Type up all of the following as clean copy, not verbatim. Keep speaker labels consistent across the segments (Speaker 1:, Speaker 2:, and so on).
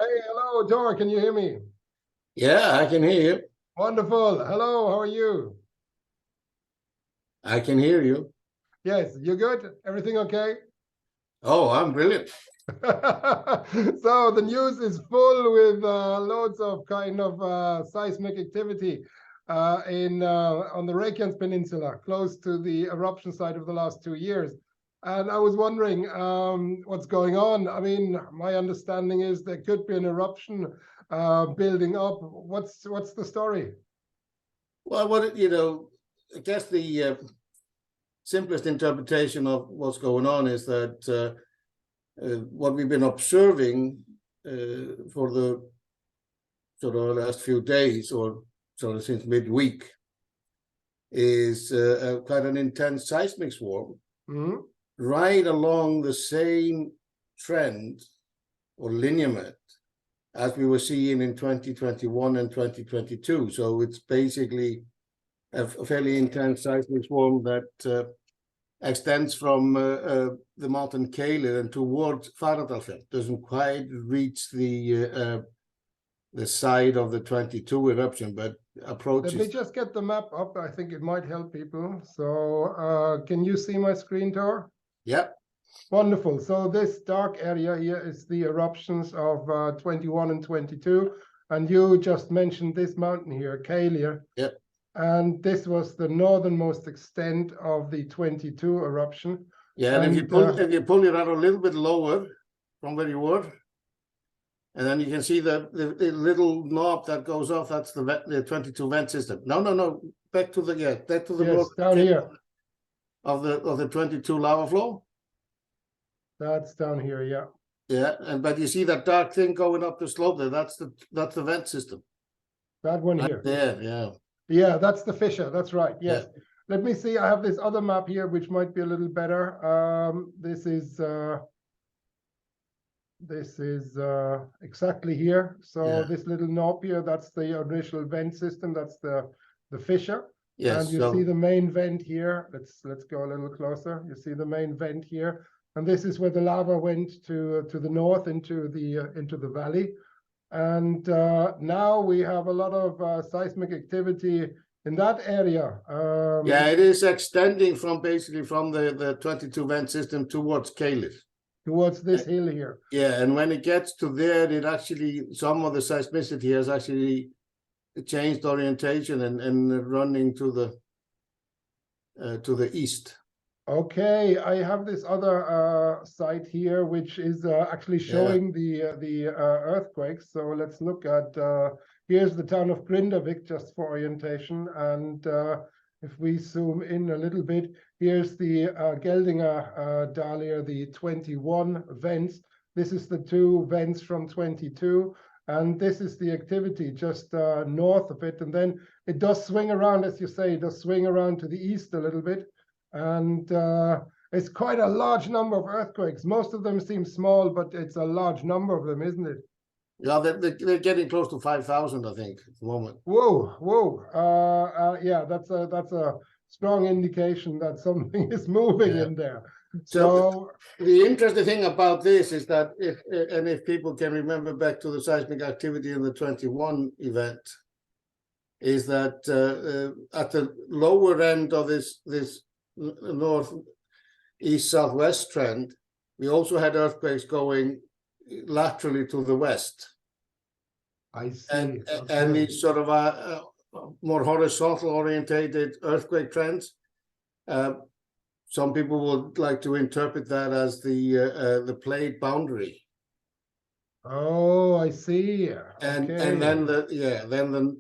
Speaker 1: Hey, hello, Tor. Can you hear me?
Speaker 2: Yeah, I can hear you.
Speaker 1: Wonderful. Hello, how are you?
Speaker 2: I can hear you.
Speaker 1: Yes, you good? Everything okay?
Speaker 2: Oh, I'm brilliant.
Speaker 1: So the news is full with loads of kind of seismic activity in on the Reykjanes Peninsula, close to the eruption site of the last 2 years. And I was wondering what's going on. I mean, my understanding is there could be an eruption building up. What's the story?
Speaker 2: Well, I guess the simplest interpretation of what's going on is that what we've been observing for the sort of last few days or sort of since midweek is quite an intense seismic swarm right along the same trend or lineament as we were seeing in 2021 and 2022. So it's basically a fairly intense seismic swarm that extends from the mountain Keilir and towards Fagradalsfjall. Doesn't quite reach the side of the 22 eruption, but approaches.
Speaker 1: Let me just get the map up. I think it might help people. So can you see my screen, Tor?
Speaker 2: Yep.
Speaker 1: Wonderful. So this dark area here is the eruptions of 21 and 22. And you just mentioned this mountain here, Keilir.
Speaker 2: Yep.
Speaker 1: And this was the northernmost extent of the 22 eruption.
Speaker 2: Yeah, and if you pull it out a little bit lower from where you were, and then you can see the little knob that goes off. That's the 22 vent system. No. Back to the north
Speaker 1: down here
Speaker 2: of the 22 lava flow.
Speaker 1: That's down here, yeah.
Speaker 2: Yeah, but you see that dark thing going up the slope there. That's the vent system.
Speaker 1: That one
Speaker 2: right
Speaker 1: here.
Speaker 2: There, yeah.
Speaker 1: Yeah, that's the fissure. That's right. Yes.
Speaker 2: Yeah.
Speaker 1: Let me see. I have this other map here, which might be a little better. This is exactly here. So this little knob here, that's the initial vent system. That's the fissure.
Speaker 2: Yes.
Speaker 1: And you see the main vent here. Let's go a little closer. You see the main vent here, and this is where the lava went to the north into the valley. And now we have a lot of seismic activity in that area.
Speaker 2: Yeah, it is extending from basically from the 22 vent system towards Keilir.
Speaker 1: Towards this hill here.
Speaker 2: Yeah, and when it gets to there, it actually, some of the seismicity has actually changed orientation and running to the east.
Speaker 1: Okay, I have this other site here, which is actually showing the earthquakes. So let's look at, here's the town of Grindavik, just for orientation. And if we zoom in a little bit, here's the Geldinger Dahlia, the 21 vents. This is the 2 vents from 22. And this is the activity just north of it. And then it does swing around, as you say, it does swing around to the east a little bit. And it's quite a large number of earthquakes. Most of them seem small, but it's a large number of them, isn't it?
Speaker 2: Yeah, they're getting close to 5,000, I think, at the moment.
Speaker 1: Whoa. Yeah, that's a strong indication that something is moving in there. So
Speaker 2: the interesting thing about this is that if people can remember back to the seismic activity in the 21 event, is that at the lower end of this north-east southwest trend, we also had earthquakes going laterally to the west.
Speaker 1: I see.
Speaker 2: And these sort of more horizontal orientated earthquake trends. Some people would like to interpret that as the plate boundary.
Speaker 1: Oh, I see.
Speaker 2: And then the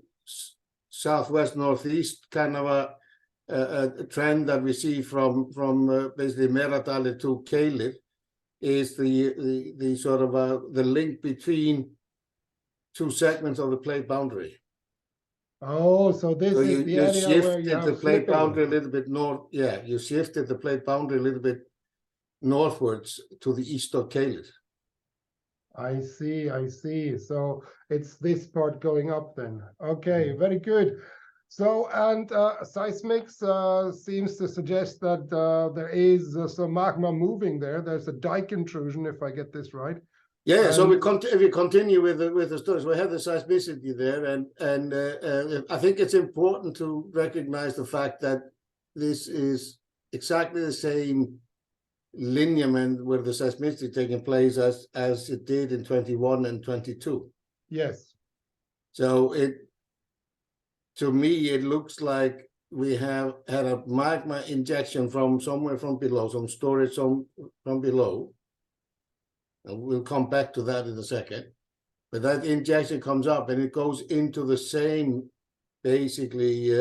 Speaker 2: southwest northeast kind of a trend that we see from basically Meradali to Keilir is the sort of the link between 2 segments of the plate boundary.
Speaker 1: Oh, so this is the area where you have
Speaker 2: the plate boundary a little bit north. Yeah, you shifted the plate boundary a little bit northwards to the east of Keilir.
Speaker 1: I see. So it's this part going up then. Okay, very good. So, and seismics seems to suggest that there is some magma moving there. There's a dike intrusion, if I get this right.
Speaker 2: Yeah, so if we continue with the stories, we have the seismicity there, and I think it's important to recognize the fact that this is exactly the same lineament where the seismicity taking place as it did in 21 and 22.
Speaker 1: Yes.
Speaker 2: So to me, it looks like we have had a magma injection from somewhere from below, some storage from below. And we'll come back to that in a second. But that injection comes up and it goes into the same, basically,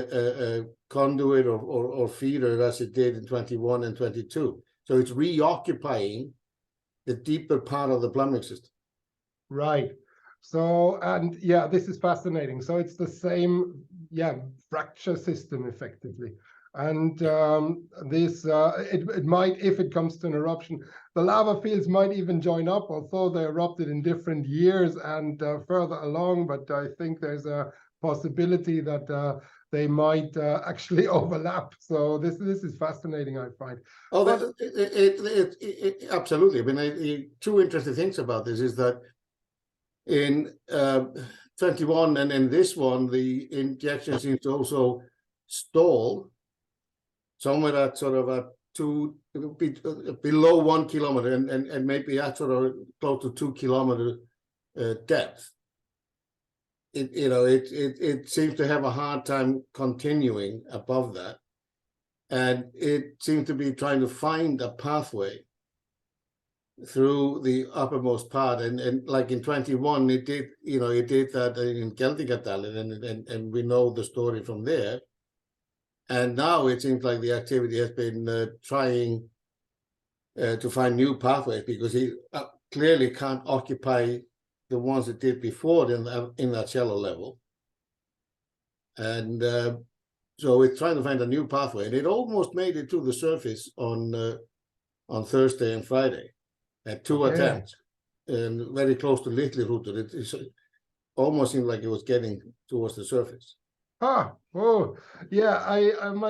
Speaker 2: conduit or feeder as it did in 21 and 22. So it's reoccupying the deeper part of the plumbing system.
Speaker 1: Right. So, and yeah, this is fascinating. So it's the same, fracture system effectively. And it might, if it comes to an eruption, the lava fields might even join up, although they erupted in different years and further along. But I think there's a possibility that they might actually overlap. So this is fascinating, I find.
Speaker 2: Oh, absolutely. I mean, two interesting things about this is that in 21 and in this one, the injection seems to also stall somewhere at sort of a below 1 kilometer and maybe at sort of close to 2 kilometer depth. It seems to have a hard time continuing above that, and it seems to be trying to find a pathway through the uppermost part, and like in 21 it did that in Geldingadalen, and we know the story from there. And now it seems like the activity has been trying to find new pathways, because he clearly can't occupy the ones it did before in that shallow level. And so it's trying to find a new pathway, and it almost made it to the surface on Thursday and Friday at two attempts, and very close to Little Router. It almost seemed like it was getting towards the surface. My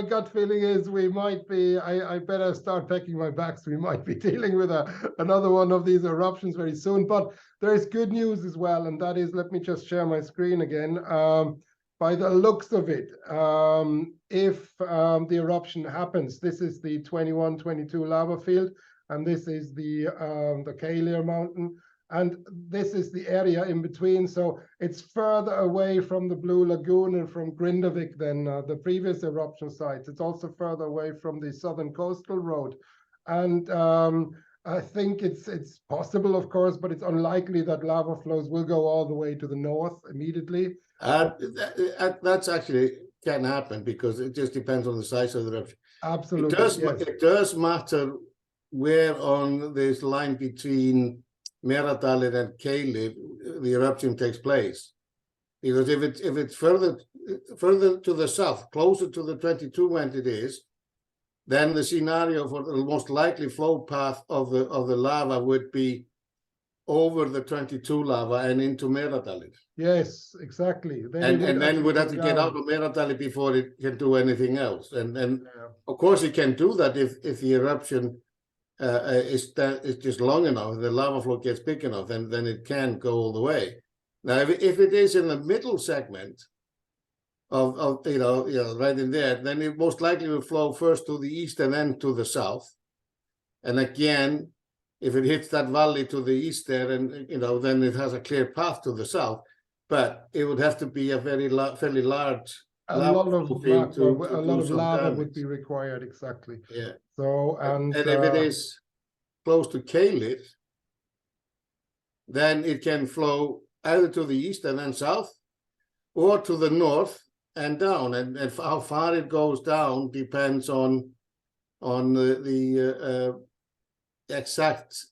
Speaker 2: gut feeling is we might be, I better start packing my bags. We might be dealing with another one of these eruptions very soon. But there is good news as well, and that is, let me just share my screen again. By the looks of it, if the eruption happens, this is the 21-22 lava field, and this is the Kalir mountain. And this is the area in between. So it's further away from the Blue Lagoon and from Grindavik than the previous eruption sites. It's also further away from the Southern Coastal Road. And I think it's possible, of course, but it's unlikely that lava flows will go all the way to the north immediately. That's actually can happen, because it just depends on the size of the eruption.
Speaker 1: Absolutely,
Speaker 2: it does matter where on this line between Meradalin and Kalir the eruption takes place, because if it's further to the south, closer to the 22 when it is, then the scenario for the most likely flow path of the lava would be over the 22 lava and into Meradalin.
Speaker 1: Yes, exactly.
Speaker 2: Then and would have to get out of Meradalin before it can do anything else. And of course it can do that if the eruption is just long enough, the lava flow gets big enough, then it can go all the way. Now, if it is in the middle segment of right in there, then it most likely will flow first to the east and then to the south. And again, if it hits that valley to the east there, and then it has a clear path to the south. But it would have to be a fairly large. A lot of
Speaker 1: lava would be required, exactly.
Speaker 2: Yeah.
Speaker 1: So and
Speaker 2: if it is close to Kalir, then it can flow either to the east and then south, or to the north and down. And how far it goes down depends on the exact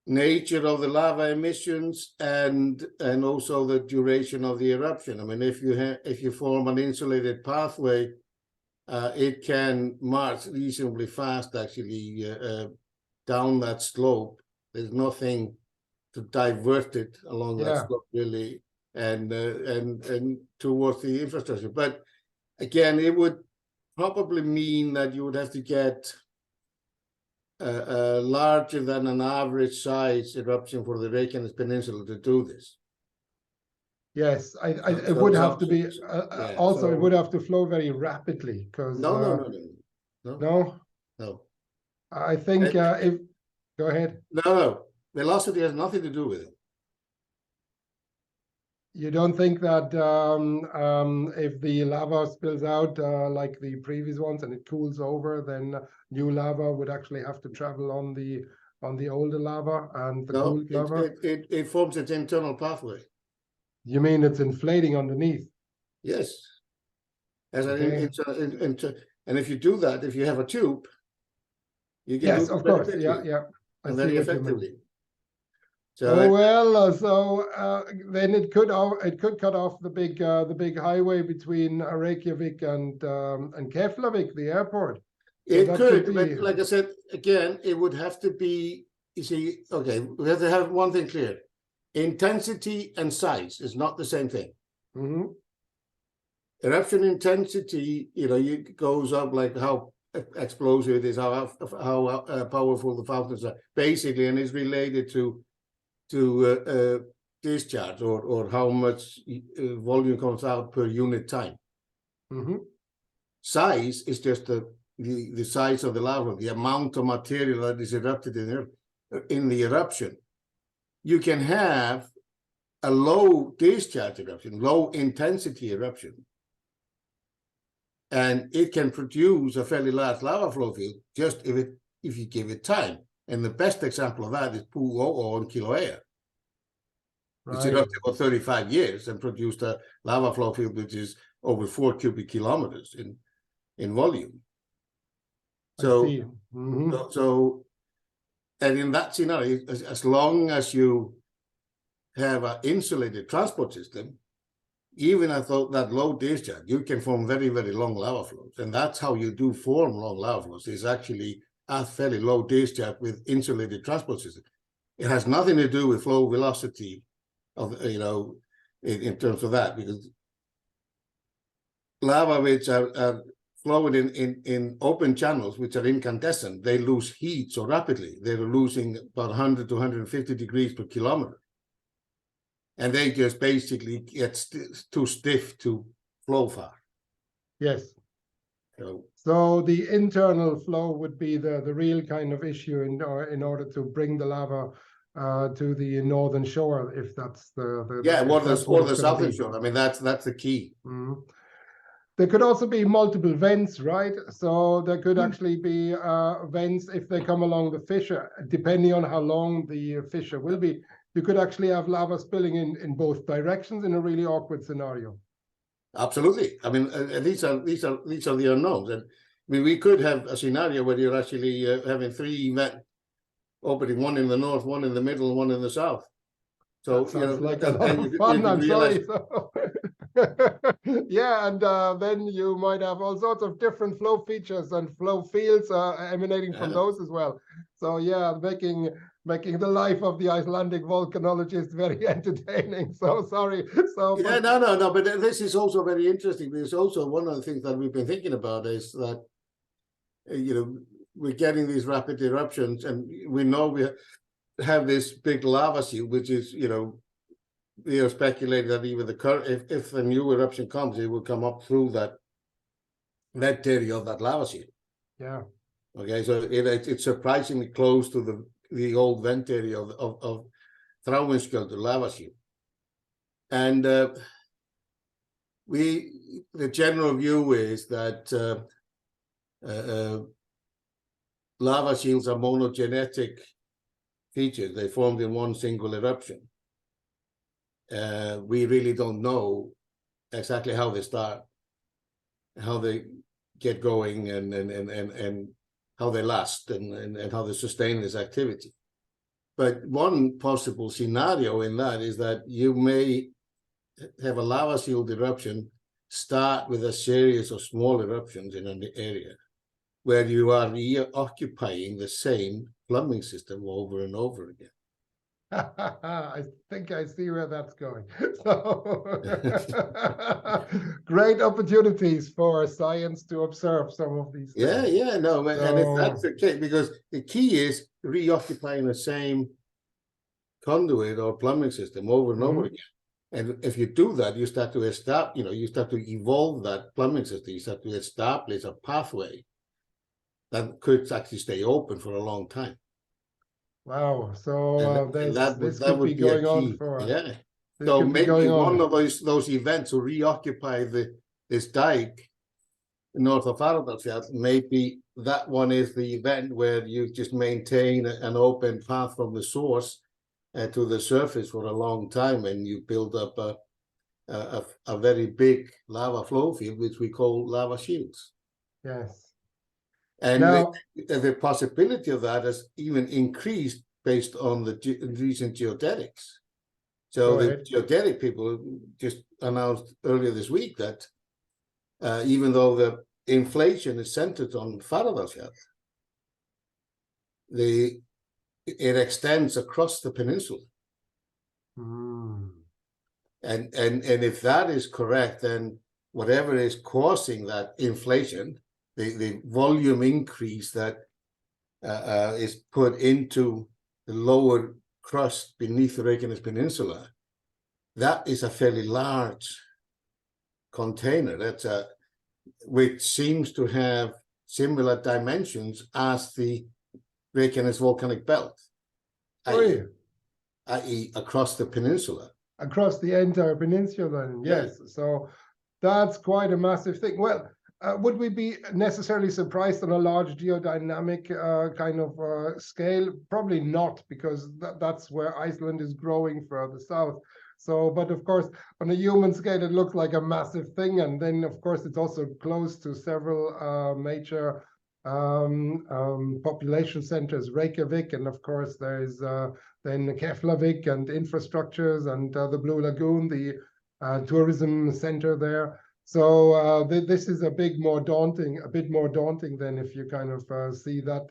Speaker 2: nature of the lava emissions and also the duration of the eruption. I mean, if you form an insulated pathway, it can march reasonably fast, actually, down that slope. There's nothing to divert it along that slope, really, and towards the infrastructure. But again, it would probably mean that you would have to get larger than an average size eruption for the Reykjanes Peninsula to do this.
Speaker 1: Yes, it would have to be. Also, it would have to flow very rapidly because.
Speaker 2: No.
Speaker 1: I think if. Go ahead.
Speaker 2: No. Velocity has nothing to do with it.
Speaker 1: You don't think that if the lava spills out like the previous ones and it cools over, then new lava would actually have to travel on the older lava and the cooled lava?
Speaker 2: It forms its internal pathway.
Speaker 1: You mean it's inflating underneath?
Speaker 2: Yes. And if you do that, if you have a tube, you can do it
Speaker 1: of course, yeah.
Speaker 2: And very effectively.
Speaker 1: So then it could cut off the big highway between Reykjavik and Keflavik, the airport. So
Speaker 2: it could, but like I said again, it would have to be. You see, okay, we have to have one thing clear: intensity and size is not the same thing.
Speaker 1: Mm-hmm.
Speaker 2: Eruption intensity, it goes up like how explosive it is, how powerful the fountains are, basically, and is related to discharge or how much volume comes out per unit time.
Speaker 1: Mm-hmm.
Speaker 2: Size is just the size of the lava, the amount of material that is erupted in the eruption. You can have a low discharge eruption, low intensity eruption, and it can produce a fairly large lava flow field just if you give it time. And the best example of that is Pu'u'o in Kilauea. Right. It's erupted for 35 years and produced a lava flow field which is over 4 cubic kilometers in volume. So,
Speaker 1: mm-hmm.
Speaker 2: And in that scenario, as long as you have an insulated transport system, even at that low discharge, you can form very, very long lava flows. And that's how you do form long lava flows, is actually at fairly low discharge with insulated transport system. It has nothing to do with flow velocity of, in terms of that, because lava which are flowing in open channels, which are incandescent, they lose heat so rapidly. They're losing about 100 to 150 degrees per kilometer. And they just basically get too stiff to flow far.
Speaker 1: Yes. So the internal flow would be the real kind of issue in order to bring the lava to the northern shore, if that's the
Speaker 2: or the southern shore. I mean, that's the key.
Speaker 1: Mm-hmm. There could also be multiple vents, right? So there could actually be vents if they come along the fissure, depending on how long the fissure will be. You could actually have lava spilling in both directions in a really awkward scenario.
Speaker 2: Absolutely. I mean, these are the unknowns. And I mean, we could have a scenario where you're actually having 3 vents opening, one in the north, one in the middle, one in the south. So
Speaker 1: that sounds like a lot of fun. I'm sorry. So. Yeah, and then you might have all sorts of different flow features and flow fields emanating from those as well. So yeah, making the life of the Icelandic volcanologist very entertaining. So sorry.
Speaker 2: No. But this is also very interesting, because also one of the things that we've been thinking about is that we're getting these rapid eruptions, and we know we have this big lava shield, which is we are speculating that even if the new eruption comes, it will come up through that area of that lava shield.
Speaker 1: Yeah.
Speaker 2: Okay, so it's surprisingly close to the old vent area of Thráinskjöldur lava shield. And the general view is that lava shields are monogenetic features. They formed in one single eruption. We really don't know exactly how they start, how they get going, and how they last, and how they sustain this activity. But one possible scenario in that is that you may have a lava shield eruption start with a series of small eruptions in an area where you are occupying the same plumbing system over and over again.
Speaker 1: I think I see where that's going. So great opportunities for science to observe some of these things.
Speaker 2: Yeah, no, and if that's
Speaker 1: So,
Speaker 2: the case, because the key is reoccupying the same conduit or plumbing system over and over again. And if you do that, you start to establish, you start to evolve that plumbing system. You start to establish a pathway that could actually stay open for a long time.
Speaker 1: wow. So
Speaker 2: And
Speaker 1: this
Speaker 2: that
Speaker 1: could be
Speaker 2: would be a
Speaker 1: going on
Speaker 2: key.
Speaker 1: for
Speaker 2: Yeah.
Speaker 1: this
Speaker 2: So
Speaker 1: could be
Speaker 2: maybe
Speaker 1: going
Speaker 2: one
Speaker 1: on.
Speaker 2: of those events to reoccupy this dike north of Thordarson, maybe that one is the event where you just maintain an open path from the source to the surface for a long time, and you build up a very big lava flow field, which we call lava shields.
Speaker 1: Yes.
Speaker 2: And
Speaker 1: Now,
Speaker 2: the possibility of that has even increased based on the recent geodetics. So the geodetic people just announced earlier this week that even though the inflation is centered on Thordarson, it extends across the peninsula. And if that is correct, then whatever is causing that inflation, the volume increase that is put into the lower crust beneath the Reykjanes Peninsula, that is a fairly large container. That's which seems to have similar dimensions as the Reykjanes volcanic belt, i.e. across the peninsula.
Speaker 1: Across the entire peninsula, yes. Yeah. So that's quite a massive thing. Well, would we be necessarily surprised on a large geodynamic kind of scale? Probably not, because that's where Iceland is growing further south. So, but of course, on a human scale, it looks like a massive thing. And then, of course, it's also close to several major population centers, Reykjavik, and of course, there's then Keflavik and infrastructures and the Blue Lagoon, the tourism center there. So this is a bit more daunting than if you kind of see that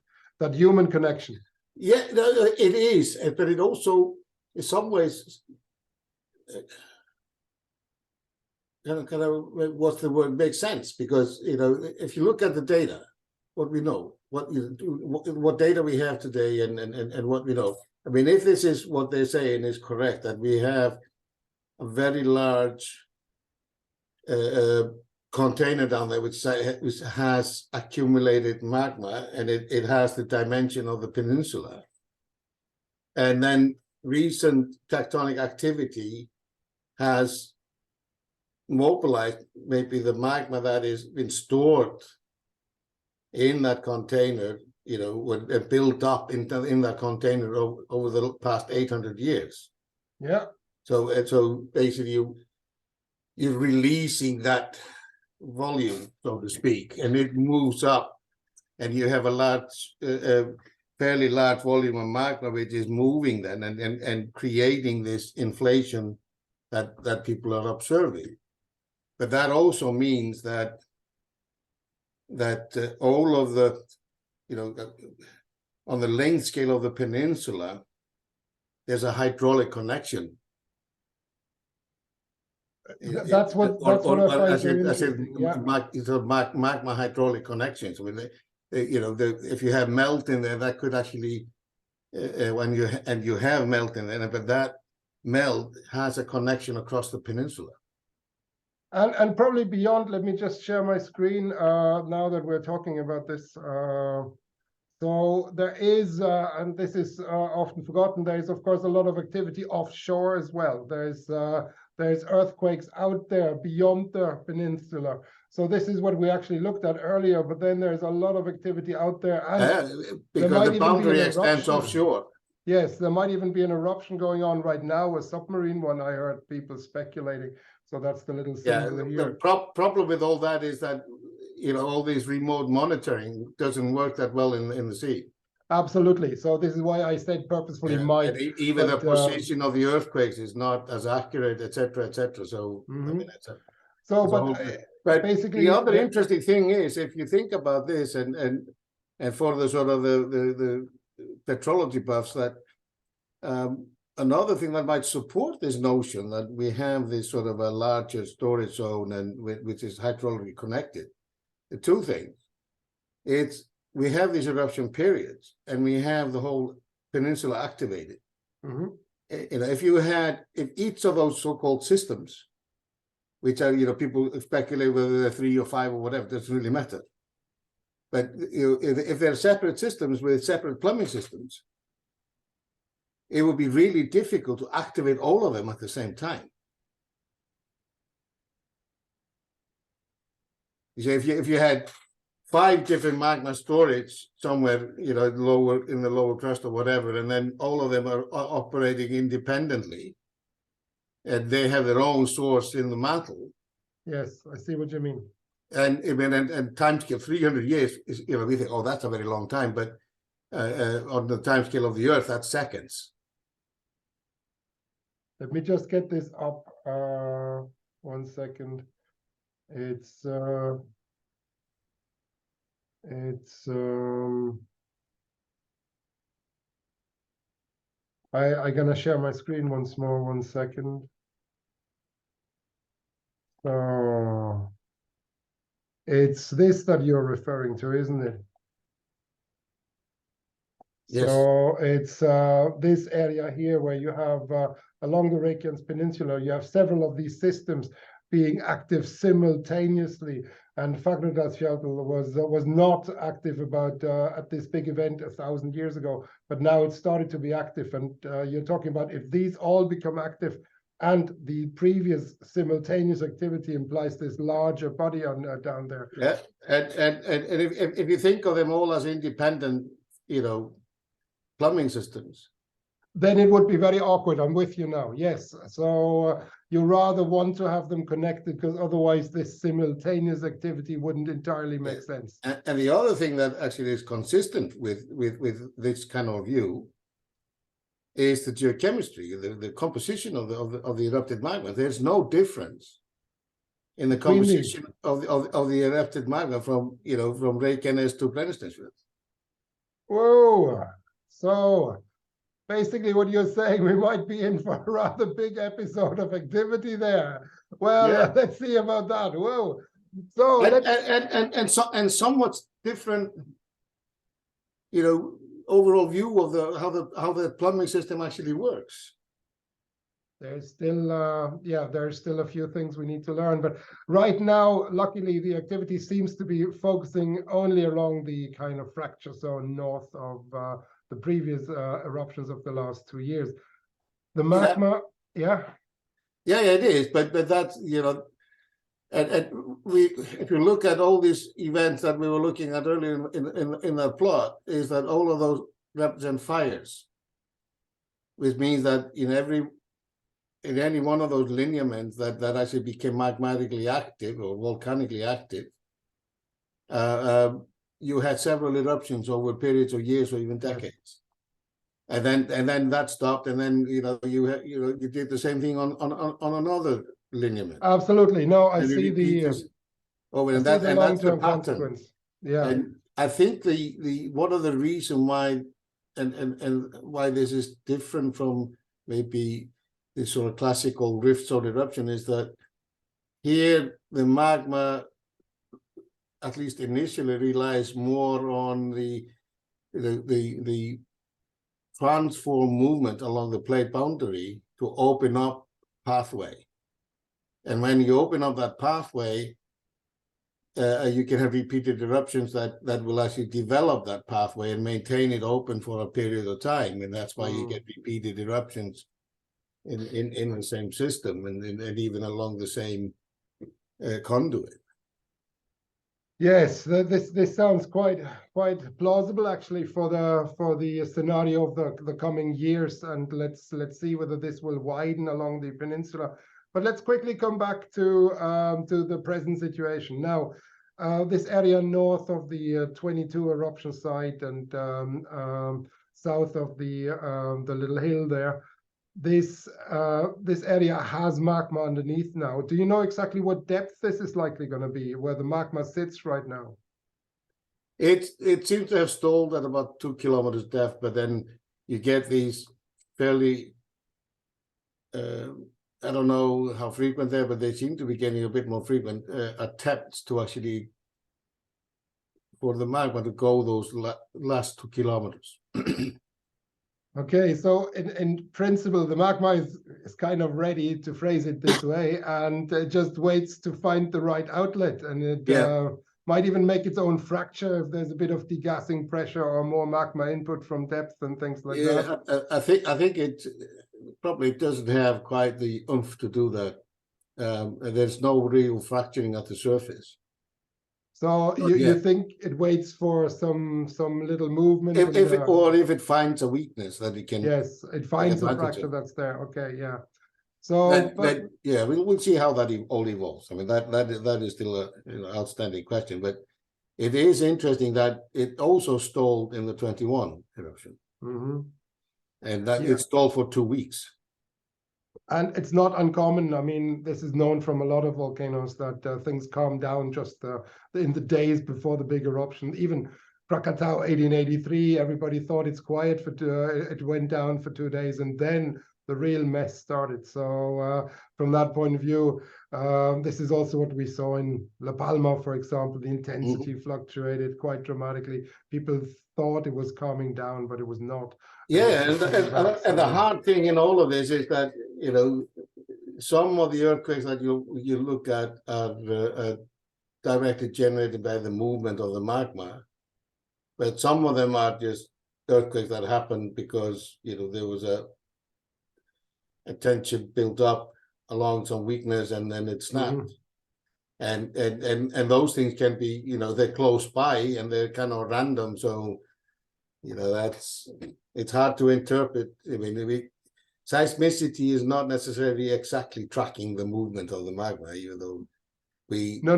Speaker 1: human connection.
Speaker 2: Yeah, no, it is, but it also, in some ways, kind of what's the word, makes sense, because if you look at the data, what we know, what data we have today, and what we know. I mean, if this is what they're saying is correct, that we have a very large container down there which has accumulated magma, and it has the dimension of the peninsula, and then recent tectonic activity has mobilized maybe the magma that has been stored in that container, built up in that container over the past 800 years.
Speaker 1: Yeah.
Speaker 2: So basically, you're releasing that volume, so to speak, and it moves up, and you have a fairly large volume of magma which is moving then and creating this inflation that people are observing. But that also means that all of the, on the length scale of the peninsula, there's a hydraulic connection.
Speaker 1: That's what I find so interesting.
Speaker 2: Magma hydraulic connections. I mean, if you have melt in there, that could actually, when you have melt in there, but that melt has a connection across the peninsula.
Speaker 1: And probably beyond, let me just share my screen now that we're talking about this. So there is, and this is often forgotten, there is, of course, a lot of activity offshore as well. There's earthquakes out there beyond the peninsula. So this is what we actually looked at earlier, but then there's a lot of activity out there. And
Speaker 2: because the boundary extends offshore.
Speaker 1: Yes, there might even be an eruption going on right now, a submarine one, I heard people speculating. So that's the little symbol here.
Speaker 2: The problem with all that is that, all these remote monitoring doesn't work that well in the sea.
Speaker 1: Absolutely. So this is why I said purposefully might.
Speaker 2: And even the position of the earthquakes is not as accurate, etc., etc. So, I mean, but basically, the other interesting thing is, if you think about this, and for the sort of the petrology buffs, that another thing that might support this notion that we have this sort of a larger storage zone and which is hydraulically connected. The two things. We have these eruption periods and we have the whole peninsula activated.
Speaker 1: Mm-hmm.
Speaker 2: If each of those so-called systems, which are, people speculate whether they're 3 or 5 or whatever, doesn't really matter. But if they're separate systems with separate plumbing systems, it would be really difficult to activate all of them at the same time. So if you had 5 different magma storage somewhere, in the lower crust or whatever, and then all of them are operating independently, and they have their own source in the mantle.
Speaker 1: Yes, I see what you mean.
Speaker 2: And time scale 300 years is, we think, oh, that's a very long time, but on the time scale of the Earth, that's seconds.
Speaker 1: Let me just get this up. 1 second. I'm gonna share my screen once more. 1 second. So it's this that you're referring to, isn't it?
Speaker 2: Yes.
Speaker 1: So it's this area here where you have along the Reykjanes Peninsula, you have several of these systems being active simultaneously. And Fagradalsfjall was not active about at this big event 1,000 years ago, but now it's started to be active. And you're talking about if these all become active, and the previous simultaneous activity implies this larger body on down there.
Speaker 2: Yeah, and if you think of them all as independent, plumbing systems,
Speaker 1: then it would be very awkward. I'm with you now. Yes. So you rather want to have them connected because otherwise this simultaneous activity wouldn't entirely make sense.
Speaker 2: And the other thing that actually is consistent with this kind of view is the geochemistry, the composition of the erupted magma. There's no difference in the composition of the erupted magma from Reykjanes to Brennisteinsfjall.
Speaker 1: Whoa! So basically, what you're saying, we might be in for a rather big episode of activity there. Well,
Speaker 2: yeah.
Speaker 1: Let's see about that. Whoa! So
Speaker 2: and somewhat different, overall view of how the plumbing system actually works.
Speaker 1: There's still there's still a few things we need to learn, but right now, luckily, the activity seems to be focusing only along the kind of fracture zone north of the previous eruptions of the last 2 years. The magma, yeah,
Speaker 2: it is, but that's and if you look at all these events that we were looking at earlier in the plot, is that all of those represent fires, which means that in any one of those lineaments that actually became magmatically active or volcanically active, you had several eruptions over periods of years or even decades, and then that stopped, and then you did the same thing on another lineament.
Speaker 1: Absolutely, no, I
Speaker 2: and
Speaker 1: see the
Speaker 2: that's the pattern.
Speaker 1: Yeah,
Speaker 2: and I think the one of the reason why and why this is different from maybe this sort of classical rift zone eruption is that here the magma, at least initially, relies more on the transform movement along the plate boundary to open up pathway. And when you open up that pathway, you can have repeated eruptions that will actually develop that pathway and maintain it open for a period of time. And that's why you get repeated eruptions in the same system and even along the same conduit.
Speaker 1: Yes, this sounds quite plausible actually for the scenario of the coming years, and let's see whether this will widen along the peninsula. But let's quickly come back to the present situation now. This area north of the 22 eruption site and south of the little hill there, this area has magma underneath now. Do you know exactly what depth this is likely going to be, where the magma sits right now?
Speaker 2: It seems to have stalled at about 2 kilometers depth, but then you get these fairly I don't know how frequent they're, but they seem to be getting a bit more frequent attempts to actually for the magma to go those last 2 kilometers.
Speaker 1: Okay, so in principle, the magma is kind of ready, to phrase it this way, and just waits to find the right outlet, and it might even make its own fracture if there's a bit of degassing pressure or more magma input from depth and things like that.
Speaker 2: I think it probably doesn't have quite the oomph to do that. There's no real fracturing at the surface.
Speaker 1: So you think it waits for some little movement?
Speaker 2: If it finds a weakness that it can.
Speaker 1: Yes, it finds a fracture that's there. Okay, yeah. So,
Speaker 2: but yeah, we'll see how that all evolves. I mean, that is still an outstanding question, but it is interesting that it also stalled in the 21 eruption, and that it stalled for 2 weeks.
Speaker 1: And it's not uncommon. I mean, this is known from a lot of volcanoes that things calm down just in the days before the big eruption. Even Krakatau 1883, everybody thought it's quiet it went down for 2 days, and then the real mess started. So from that point of view, this is also what we saw in La Palma, for example. The intensity fluctuated quite dramatically. People thought it was calming down, but it was not.
Speaker 2: Yeah, and the hard thing in all of this is that, you know, some of the earthquakes that you look at are directly generated by the movement of the magma, but some of them are just earthquakes that happen because, you know, there was a tension built up along some weakness and then it snapped. And those things can be, you know, they're close by and they're kind of random. So, you know, it's hard to interpret. I mean, seismicity is not necessarily exactly tracking the movement of the magma, even though No.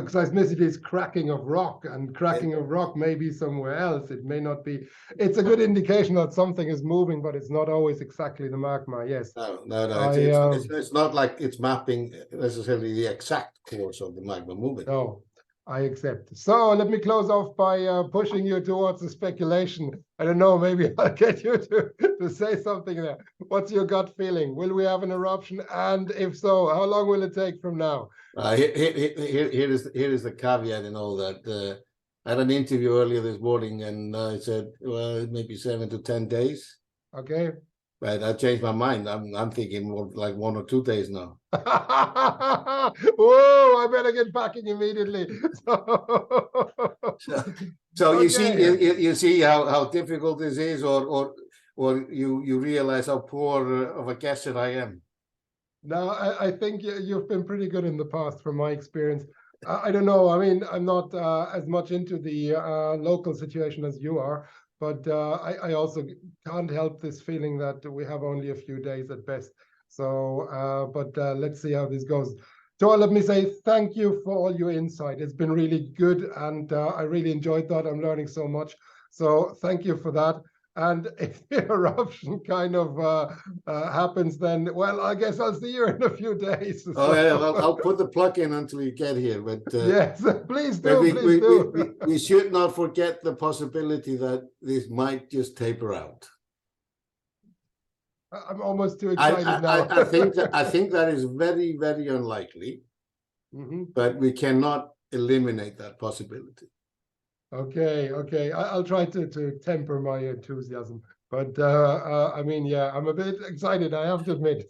Speaker 1: Seismicity is cracking of rock, and cracking of rock may be somewhere else. It may not be. It's a good indication that something is moving, but it's not always exactly the magma. Yes.
Speaker 2: No. It's not like it's mapping necessarily the exact course of the magma movement.
Speaker 1: No, I accept. So let me close off by pushing you towards the speculation. I don't know, maybe I'll get you to say something there. What's your gut feeling? Will we have an eruption? And if so, how long will it take from now?
Speaker 2: Here is the caveat in all that. I had an interview earlier this morning, and I said, well, maybe 7 to 10 days.
Speaker 1: Okay.
Speaker 2: But I changed my mind. I'm thinking more like 1 or 2 days now.
Speaker 1: Whoa! I better get packing immediately.
Speaker 2: So okay. you see how difficult this is, or you realize how poor of a guesser I am.
Speaker 1: No, I think you've been pretty good in the past, from my experience. I don't know. I mean, I'm not as much into the local situation as you are, but I also can't help this feeling that we have only a few days at best. So, but let's see how this goes. So let me say thank you for all your insight. It's been really good, and I really enjoyed that. I'm learning so much. So thank you for that. And if the eruption kind of happens, then, well, I guess I'll see you in a few days. So.
Speaker 2: Oh, yeah, I'll put the plug in until you get here. But
Speaker 1: yes, please do.
Speaker 2: We should not forget the possibility that this might just taper out.
Speaker 1: I'm almost too excited now.
Speaker 2: I think that is very, very unlikely, but we cannot eliminate that possibility.
Speaker 1: Okay. I'll try to temper my enthusiasm, but I mean, yeah, I'm a bit excited, I have to admit.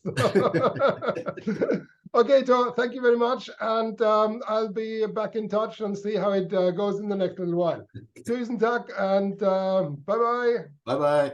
Speaker 1: Okay, Thor, thank you very much, and I'll be back in touch and see how it goes in the next little while. Tusen Dank, and bye-bye.
Speaker 2: Bye-bye.